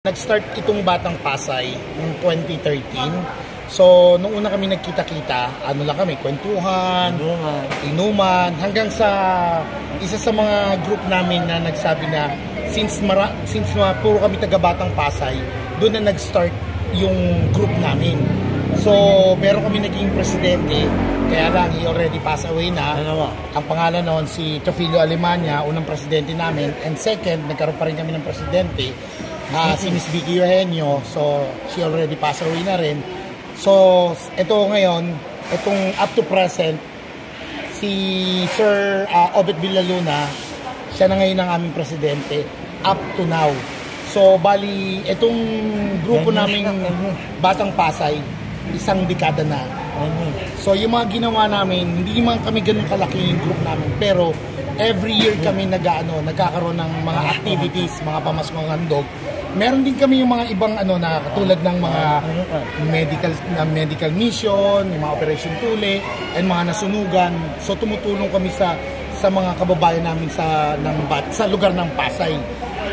Nag-start itong Batang Pasay noong 2013. So, nung una kami nagkita-kita, ano lang kami, kwentuhan, inuman, hanggang sa isa sa mga group namin na nagsabi na since puro kami taga Batang Pasay, doon na nag-start yung group namin. So, meron kami naging presidente, kaya lang he already passed away na. Ang pangalan noon si Teofilo Alemania, unang presidente namin. And second, nagkaroon pa rin kami ng presidente, si Miss Vicky Eugenio. So, she already passed away na rin. So, ito ngayon, itong up to present, si Sir Obet Villaluna, siya na ngayon ang aming presidente, up to now. So, bali, itong grupo naming Batang Pasay, isang dekada na. So, yung mga ginawa namin, hindi man kami ganun kalaki yung group namin, pero every year kami nagkakaroon ng mga activities, mga pamaskong handog. Meron din kami yung mga ibang na katulad ng mga medical mission, yung mga Operation Tule, and mga nasunugan. So, tumutulong kami sa mga kababayan namin sa lugar ng Pasay.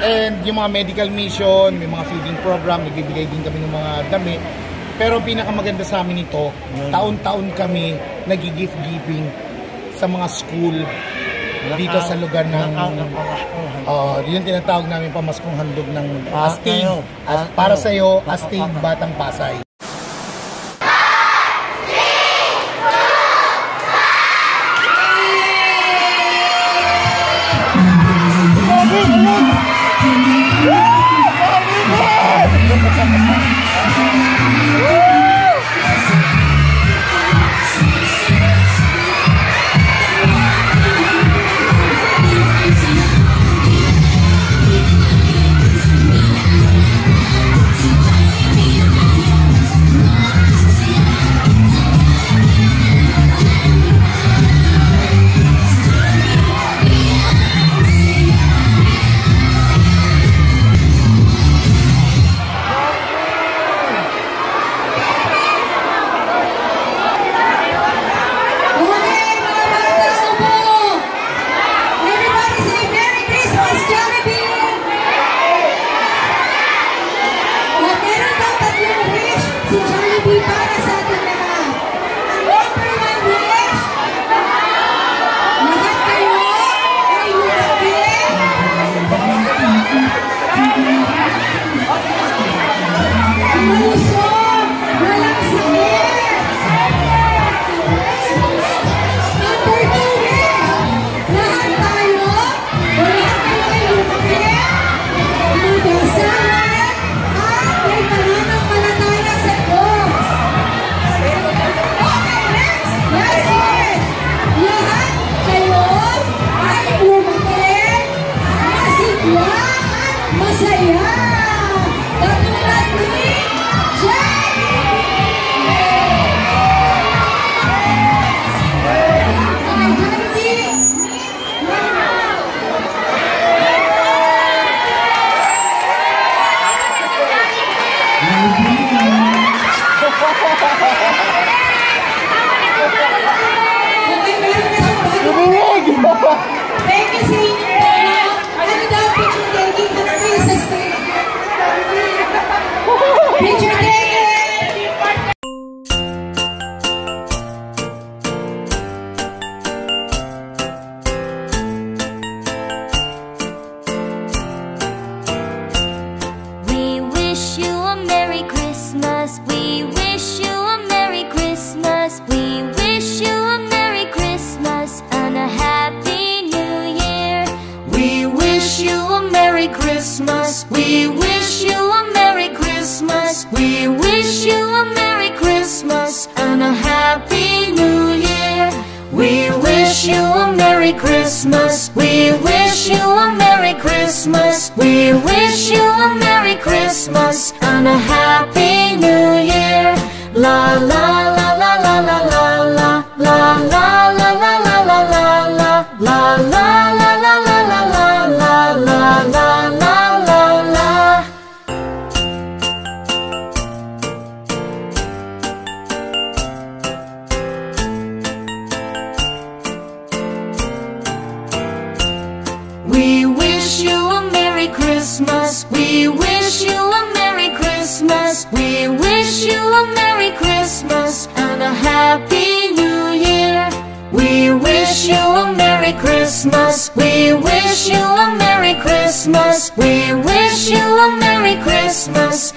And yung mga medical mission, may mga feeding program, nagbibigay din kami ng mga damit. Pero pinakamaganda sa amin ito, taon-taon kami nag-gift giving sa mga school dito sa lugar ng yung tinatawag namin pamaskong handog ng Astig. Para sa iyo, Astig Batang Pasay. We wish you a Merry Christmas. We wish you a We wish you a Merry Christmas. We wish you a Merry Christmas. We wish you a Merry Christmas.